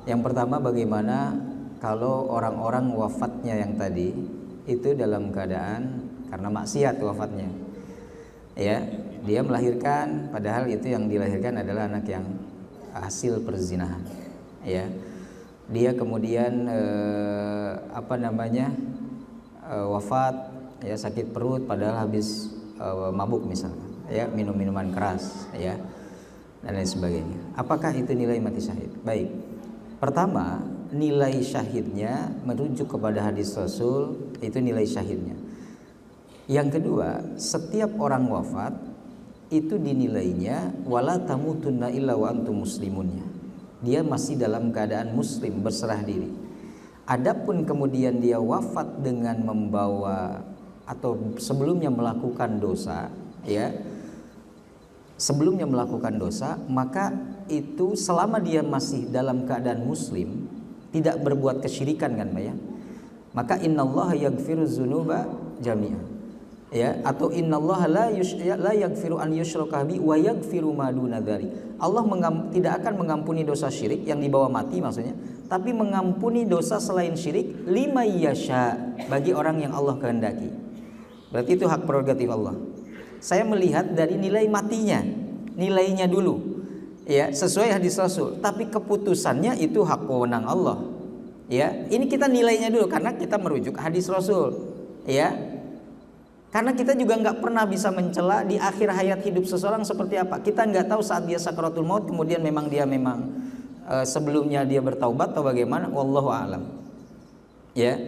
Yang pertama, bagaimana kalau orang-orang wafatnya yang tadi itu dalam keadaan karena maksiat wafatnya, ya, dia melahirkan padahal itu yang dilahirkan adalah anak yang hasil perzinahan, ya, dia kemudian wafat, ya, sakit perut padahal habis mabuk misalnya, ya, minum minuman keras, ya, dan lain sebagainya. Apakah itu nilai mati syahid? Baik, pertama, nilai syahidnya merujuk kepada hadis Rasul, itu nilai syahidnya. Yang kedua, setiap orang wafat itu dinilainya wala tamutunna illa wa antum muslimunnya. Dia masih dalam keadaan muslim, berserah diri. Adapun kemudian dia wafat dengan membawa atau sebelumnya melakukan dosa, ya, sebelumnya melakukan dosa, maka itu selama dia masih dalam keadaan muslim, tidak berbuat kesyirikan, kan, ya, maka innallaha yaghfiru dzunuba jami'a, ya, atau innallaha la yaghfiru an yushraka bihi wa yaghfiru ma duna dzalik. Allah tidak akan mengampuni dosa syirik yang dibawa mati maksudnya, tapi mengampuni dosa selain syirik lima yasha, bagi orang yang Allah kehendaki. Berarti itu hak prerogatif Allah. Saya melihat dari nilai matinya, nilainya dulu, ya, sesuai hadis Rasul. Tapi keputusannya itu hak wewenang Allah, ya. Ini kita nilainya dulu karena kita merujuk hadis Rasul, ya. Karena kita juga nggak pernah bisa mencela di akhir hayat hidup seseorang seperti apa. Kita nggak tahu saat dia sakaratul maut kemudian memang sebelumnya dia bertaubat atau bagaimana, wallahu a'lam, ya.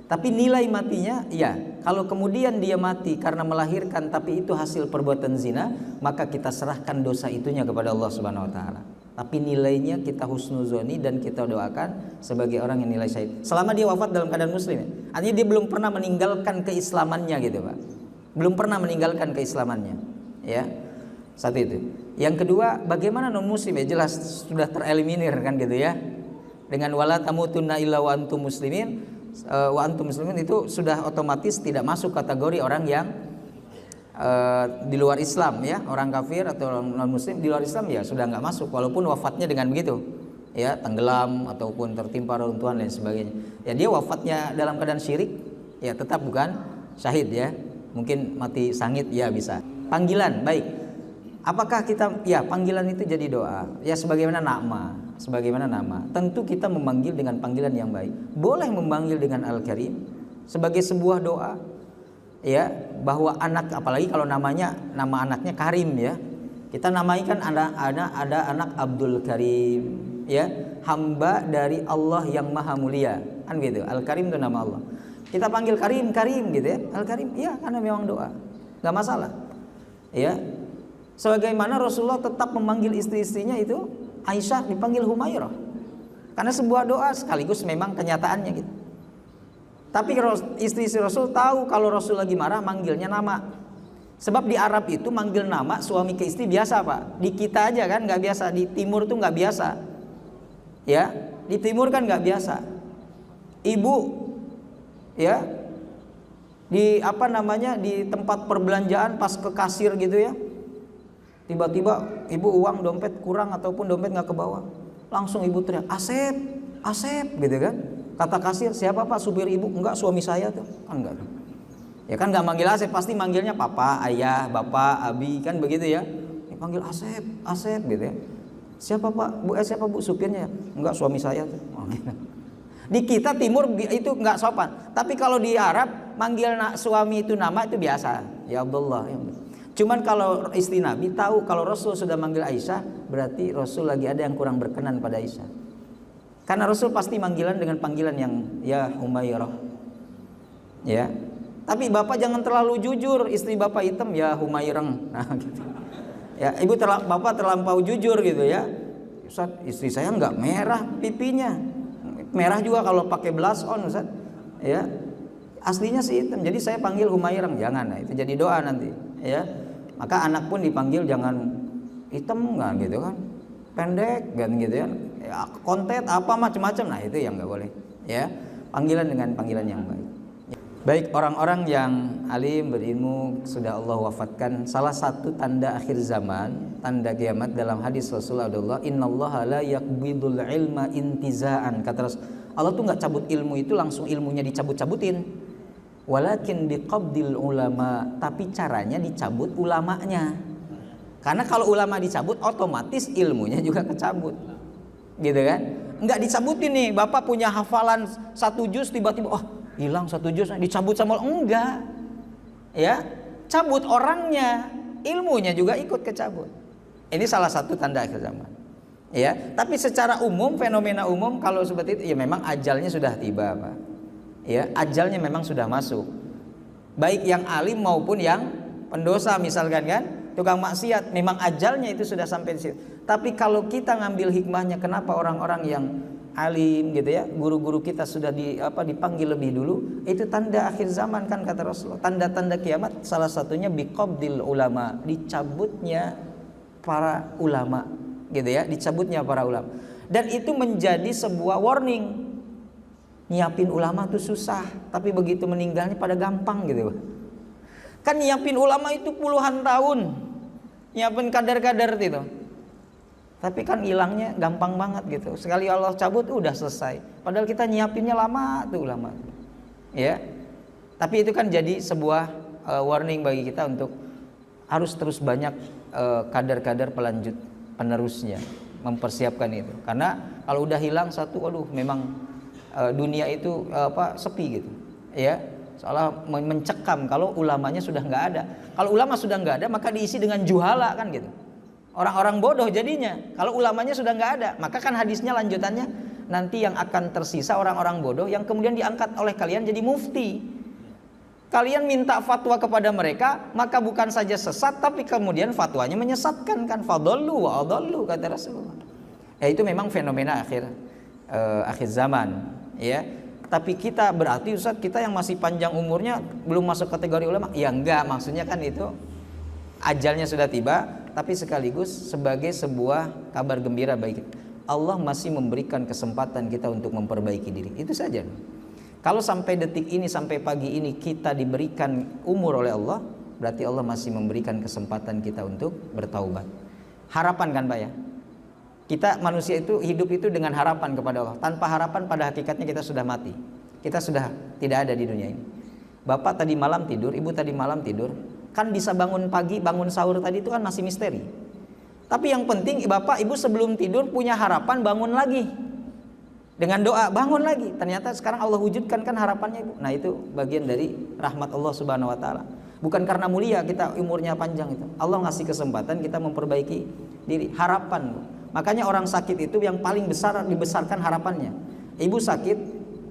Tapi nilai matinya, ya, kalau kemudian dia mati karena melahirkan tapi itu hasil perbuatan zina, maka kita serahkan dosa itunya kepada Allah Subhanahu wa taala. Tapi nilainya kita husnuzoni dan kita doakan sebagai orang yang nilai syahid. Selama dia wafat dalam keadaan muslim, ya. Artinya dia belum pernah meninggalkan keislamannya, gitu, Pak. Belum pernah meninggalkan keislamannya, ya. Satu itu. Yang kedua, bagaimana non muslim, ya, jelas sudah tereliminir, kan, gitu, ya. Dengan wala tamutunna illa wa antum muslimin. Wa antum muslimin itu sudah otomatis tidak masuk kategori orang yang di luar Islam, ya, orang kafir atau non muslim di luar Islam, ya, sudah nggak masuk walaupun wafatnya dengan begitu, ya, tenggelam ataupun tertimpa reruntuhan dan sebagainya. Ya, dia wafatnya dalam keadaan syirik, ya, tetap bukan syahid, ya. Mungkin mati sangit, ya, bisa. Panggilan, baik. Apakah kita, ya, panggilan itu jadi doa, ya, sebagaimana nama. Tentu kita memanggil dengan panggilan yang baik. Boleh memanggil dengan Al-Karim sebagai sebuah doa, ya, bahwa anak, apalagi kalau nama anaknya Karim, ya. Kita namaikan ada anak Abdul Karim, ya, hamba dari Allah yang maha mulia, kan, gitu. Al-Karim itu nama Allah. Kita panggil Karim, gitu, ya. Al-Karim, ya, karena memang doa, nggak masalah, ya. Sebagaimana Rasulullah tetap memanggil istri-istrinya itu, Aisyah dipanggil Humairah, karena sebuah doa sekaligus memang kenyataannya, gitu. Tapi istri-istri Rasul tahu kalau Rasul lagi marah manggilnya nama. Sebab di Arab itu manggil nama suami ke istri biasa, Pak. Di kita aja kan nggak biasa, di timur tuh nggak biasa, ya. Di timur kan nggak biasa. Ibu, ya, di di tempat perbelanjaan pas ke kasir, gitu, ya, tiba-tiba ibu uang dompet kurang ataupun dompet nggak kebawa, langsung ibu teriak, Asep, gitu, kan. Kata kasir, siapa, Pak? Supir ibu. Enggak, suami saya tuh. Enggak. Ya kan nggak manggil Asep, pasti manggilnya papa, ayah, bapak, abi, kan begitu, ya. Dipanggil Asep, gitu, ya. Siapa, Pak? Siapa, Bu? Supirnya? Enggak, suami saya tuh. Oh, gitu. Di kita timur itu nggak sopan. Tapi kalau di Arab manggil suami itu nama itu biasa. Ya Abdullah, ya. Cuman kalau istri Nabi tahu kalau Rasul sudah manggil Aisyah, berarti Rasul lagi ada yang kurang berkenan pada Aisyah. Karena Rasul pasti manggilan dengan panggilan yang, ya, Humairah, ya. Tapi bapak jangan terlalu jujur, istri bapak hitam, ya, Humaireng. Nah, gitu. Ya, bapak terlampau jujur, gitu, ya. Ustaz, istri saya nggak merah pipinya, merah juga kalau pakai blush on, Ustaz, ya. Aslinya sih hitam, jadi saya panggil Humaireng. Jangan, nah, itu jadi doa nanti, ya. Maka anak pun dipanggil jangan hitam, kan, gitu, kan, pendek, kan, gitu, ya, kontet apa macam-macam. Nah, itu yang nggak boleh, ya. Panggilan dengan panggilan yang baik. Baik, orang-orang yang alim berilmu sudah Allah wafatkan. Salah satu tanda akhir zaman, tanda kiamat dalam hadis Rasulullah, innallaha la yaqbidul ilma intizaan. Kata Rasul, Allah tuh nggak cabut ilmu itu langsung ilmunya dicabut-cabutin. Walakin biqabdil ulama, tapi caranya dicabut ulamanya. Karena kalau ulama dicabut otomatis ilmunya juga kecabut. Gitu kan? Nggak dicabutin nih, Bapak punya hafalan 1 juz tiba-tiba hilang 1 juz, dicabut sama enggak, ya, cabut orangnya, ilmunya juga ikut kecabut. Ini salah satu tanda akhir zaman, ya. Tapi secara umum, fenomena umum kalau seperti itu, ya memang ajalnya sudah tiba, Pak. Ya, ajalnya memang sudah masuk. Baik yang alim maupun yang pendosa, misalkan kan, tukang maksiat, memang ajalnya itu sudah sampai di situ. Tapi kalau kita ngambil hikmahnya, kenapa orang-orang yang alim gitu ya, guru-guru kita sudah dipanggil lebih dulu, itu tanda akhir zaman kan kata Rasulullah. Tanda-tanda kiamat salah satunya biqabdil ulama, dicabutnya para ulama gitu ya, dicabutnya para ulama. Dan itu menjadi sebuah warning. Nyiapin ulama tuh susah, tapi begitu meninggalnya pada gampang gitu. Kan nyiapin ulama itu puluhan tahun, nyiapin kadar-kadar itu. Tapi kan hilangnya gampang banget gitu. Sekali Allah cabut udah selesai. Padahal kita nyiapinnya lama tuh ulama. Ya. Tapi itu kan jadi sebuah warning bagi kita untuk harus terus banyak kadar-kadar pelanjut penerusnya, mempersiapkan itu. Karena kalau udah hilang satu, aduh memang dunia itu sepi gitu. Ya. Seolah mencekam kalau ulamanya sudah nggak ada. Kalau ulama sudah nggak ada, maka diisi dengan juhala kan gitu. Orang-orang bodoh jadinya. Kalau ulamanya sudah nggak ada, maka kan hadisnya lanjutannya nanti yang akan tersisa orang-orang bodoh yang kemudian diangkat oleh kalian jadi mufti. Kalian minta fatwa kepada mereka, maka bukan saja sesat, tapi kemudian fatwanya menyesatkan kan. Fadallu wa adallu kata Rasulullah. Itu memang fenomena akhir zaman, ya. Tapi kita berarti Ustaz, kita yang masih panjang umurnya belum masuk kategori ulama? Ya enggak, maksudnya kan itu ajalnya sudah tiba. Tapi sekaligus sebagai sebuah kabar gembira bagi kita. Allah masih memberikan kesempatan kita untuk memperbaiki diri. Itu saja. Kalau sampai detik ini, sampai pagi ini kita diberikan umur oleh Allah, berarti Allah masih memberikan kesempatan kita untuk bertaubat. Harapan kan Pak ya? Kita manusia itu hidup itu dengan harapan kepada Allah. Tanpa harapan pada hakikatnya kita sudah mati. Kita sudah tidak ada di dunia ini. Bapak tadi malam tidur, ibu tadi malam tidur. Kan bisa bangun pagi, bangun sahur tadi itu kan masih misteri. Tapi yang penting Bapak Ibu sebelum tidur punya harapan bangun lagi. Dengan doa bangun lagi. Ternyata sekarang Allah wujudkan kan harapannya Ibu. Nah itu bagian dari rahmat Allah Subhanahu wa taala. Bukan karena mulia kita umurnya panjang itu. Allah ngasih kesempatan kita memperbaiki diri. Harapan. Makanya orang sakit itu yang paling besar dibesarkan harapannya. Ibu sakit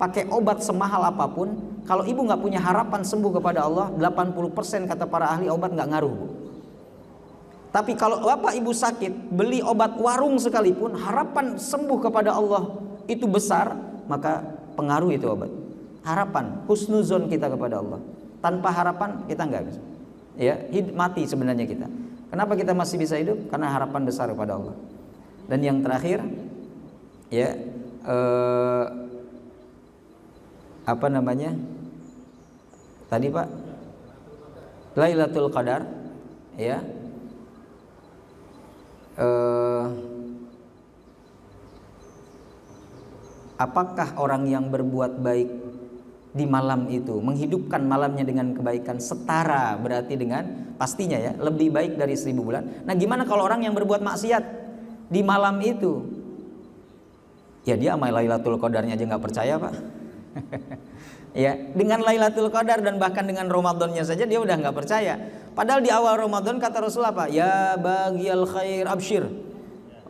pakai obat semahal apapun, kalau ibu nggak punya harapan sembuh kepada Allah, 80% kata para ahli obat nggak ngaruh, Bu. Tapi kalau bapak ibu sakit, beli obat warung sekalipun, harapan sembuh kepada Allah itu besar, maka pengaruh itu obat. Harapan, husnuzon kita kepada Allah. Tanpa harapan kita nggak bisa. Ya, mati sebenarnya kita. Kenapa kita masih bisa hidup? Karena harapan besar kepada Allah. Dan yang terakhir, ya. Apa namanya tadi Pak, Lailatul Qadar, ya. Apakah orang yang berbuat baik di malam itu menghidupkan malamnya dengan kebaikan setara berarti dengan pastinya ya lebih baik dari 1000 bulan. Nah gimana kalau orang yang berbuat maksiat di malam itu? Ya dia sama Lailatul Qadarnya aja nggak percaya Pak. Ya, dengan Lailatul Qadar dan bahkan dengan Ramadannya saja dia udah nggak percaya. Padahal di awal Ramadan kata Rasulullah apa? Ya baghiyal khair absyir.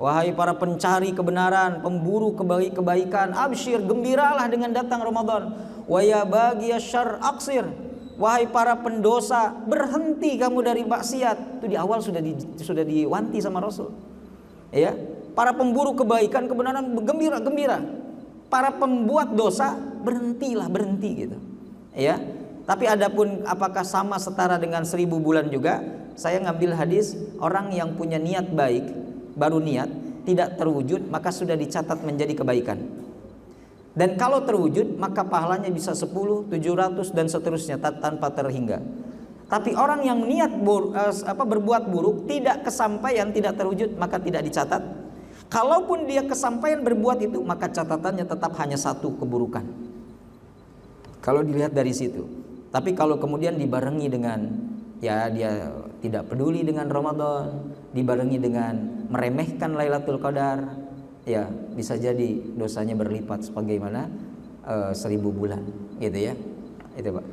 Wahai para pencari kebenaran, pemburu kebaikan, absyir, gembiralah dengan datang Ramadan. Wa ya baghiyasy syarr aqsir. Wahai para pendosa, berhenti kamu dari maksiat. Itu di awal sudah diwanti sama Rasul. Ya, para pemburu kebaikan, kebenaran gembira. Para pembuat dosa berhenti gitu. Ya. Tapi adapun apakah sama setara dengan 1000 bulan juga? Saya ngambil hadis orang yang punya niat baik, baru niat tidak terwujud maka sudah dicatat menjadi kebaikan. Dan kalau terwujud maka pahalanya bisa 10, 700 dan seterusnya tanpa terhingga. Tapi orang yang niat berbuat buruk tidak kesampaian, tidak terwujud, maka tidak dicatat. Kalaupun dia kesampaian berbuat itu, maka catatannya tetap hanya satu keburukan. Kalau dilihat dari situ. Tapi kalau kemudian dibarengi dengan ya dia tidak peduli dengan Ramadan, dibarengi dengan meremehkan Lailatul Qadar, ya bisa jadi dosanya berlipat sebagaimana 1000 bulan, gitu ya. Itu Pak.